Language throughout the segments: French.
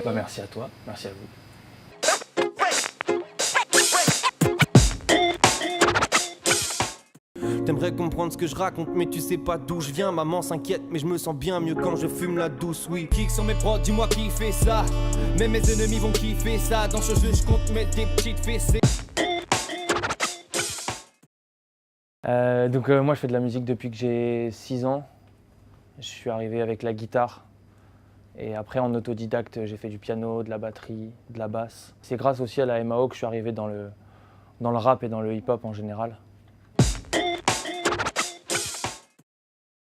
Bah merci à toi, merci à vous. T'aimerais comprendre ce que je raconte, mais tu sais pas d'où je viens. Maman s'inquiète, mais je me sens bien mieux quand je fume la douce, oui. Kick sur mes prods, dis-moi qui fait ça. Même mes ennemis vont kiffer ça. Dans ce jeu, je compte mettre des petites fessées. Moi je fais de la musique depuis que j'ai 6 ans. Je suis arrivé avec la guitare et après en autodidacte j'ai fait du piano, de la batterie, de la basse. C'est grâce aussi à la MAO que je suis arrivé dans le rap et dans le hip-hop en général. Je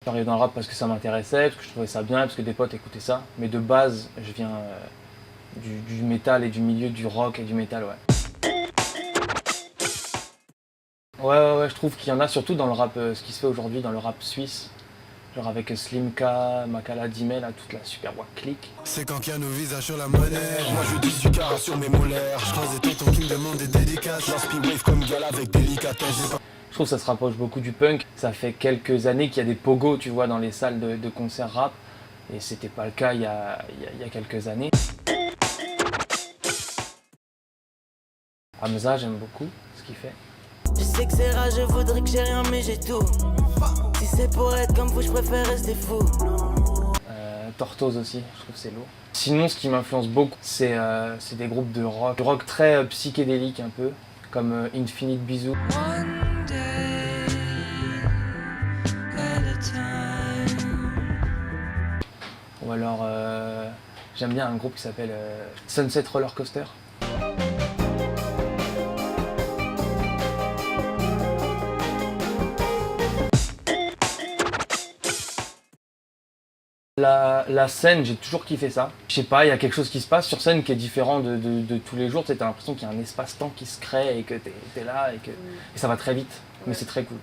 suis arrivé dans le rap parce que ça m'intéressait, parce que je trouvais ça bien, parce que des potes écoutaient ça. Mais de base je viens du métal et du milieu du rock et du métal, ouais. Ouais, je trouve qu'il y en a surtout dans le rap, ce qui se fait aujourd'hui dans le rap suisse. Genre avec Slimka, Makala, Dime, là, toute la super voix clique. C'est quand qu'il y a nos visages sur la monnaie. Moi je dis du cara sur mes molaires. Je croise des tontons qui me demandent des dédicaces. L'inspi wave comme Gala avec délicatesse. Je trouve que ça se rapproche beaucoup du punk. Ça fait quelques années qu'il y a des pogos, tu vois, dans les salles de concert rap. Et c'était pas le cas il y a quelques années. Hamza, j'aime beaucoup ce qu'il fait. Je sais que c'est rare, je voudrais que j'ai rien mais j'ai tout. Si c'est pour être comme vous, je préfère rester fou. Tortoise aussi, je trouve que c'est lourd. Sinon, ce qui m'influence beaucoup, c'est des groupes de rock. Du rock très psychédélique un peu, comme Infinite Bisou. Ou alors, j'aime bien un groupe qui s'appelle Sunset Roller Coaster. La scène, j'ai toujours kiffé ça. Je sais pas, il y a quelque chose qui se passe sur scène qui est différent de tous les jours. Tu sais, t'as l'impression qu'il y a un espace-temps qui se crée et que t'es là et ça va très vite. Mais c'est très cool.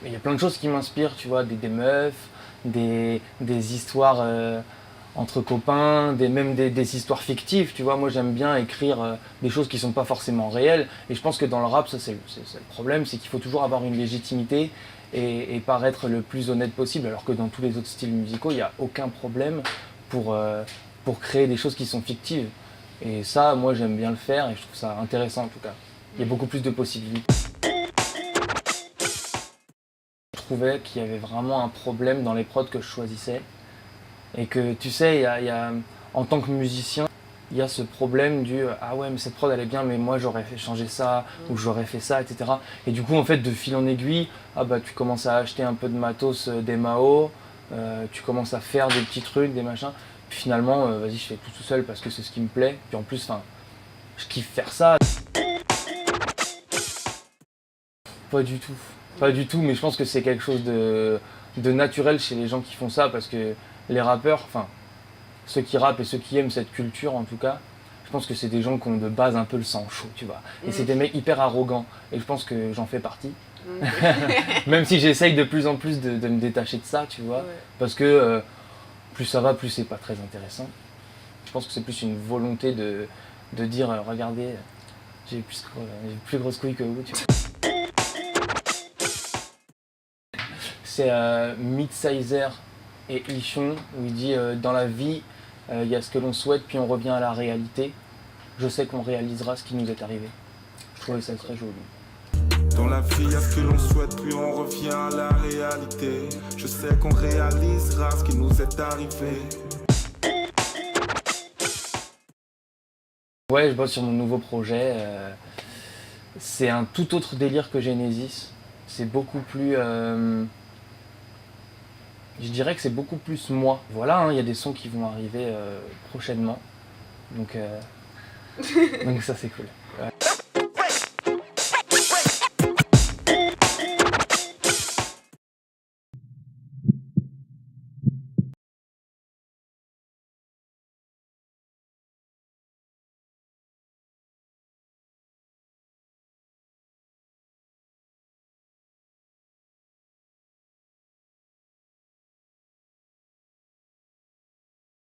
Il y a plein de choses qui m'inspirent, tu vois, des meufs, des histoires entre copains, même des histoires fictives, tu vois. Moi j'aime bien écrire des choses qui sont pas forcément réelles. Et je pense que dans le rap, ça c'est le problème, c'est qu'il faut toujours avoir une légitimité et paraître le plus honnête possible, alors que dans tous les autres styles musicaux, il n'y a aucun problème pour créer des choses qui sont fictives. Et ça, moi j'aime bien le faire et je trouve ça intéressant en tout cas. Il y a beaucoup plus de possibilités. Je trouvais qu'il y avait vraiment un problème dans les prods que je choisissais. Et que tu sais, en tant que musicien, il y a ce problème du « Ah ouais, mais cette prod elle est bien, mais moi j'aurais fait changer ça, ou j'aurais fait ça, etc. » Et du coup, en fait, de fil en aiguille, tu commences à acheter un peu de matos, des MAO, tu commences à faire des petits trucs, des machins. Puis finalement, vas-y, je fais tout seul parce que c'est ce qui me plaît. Puis en plus, je kiffe faire ça. Pas du tout. Pas du tout, mais je pense que c'est quelque chose de naturel chez les gens qui font ça, parce que les rappeurs, ceux qui rappent et ceux qui aiment cette culture en tout cas, je pense que c'est des gens qui ont de base un peu le sang chaud, tu vois. Et c'est des mecs hyper arrogants, et je pense que j'en fais partie. Même si j'essaye de plus en plus de me détacher de ça, tu vois, parce que plus ça va, plus c'est pas très intéressant. Je pense que c'est plus une volonté de dire regardez, j'ai plus grosse couille que vous, tu vois. C'est Midsizer et Ichon, où il dit dans la vie, il y a ce que l'on souhaite, puis on revient à la réalité. Je sais qu'on réalisera ce qui nous est arrivé. Je trouvais ça très joli. Dans la vie, il y a ce que l'on souhaite, puis on revient à la réalité. Je sais qu'on réalisera ce qui nous est arrivé. Ouais, je bosse sur mon nouveau projet. C'est un tout autre délire que Genesis. C'est beaucoup plus... Je dirais que c'est beaucoup plus moi. Voilà, il y a des sons qui vont arriver prochainement. Donc ça c'est cool.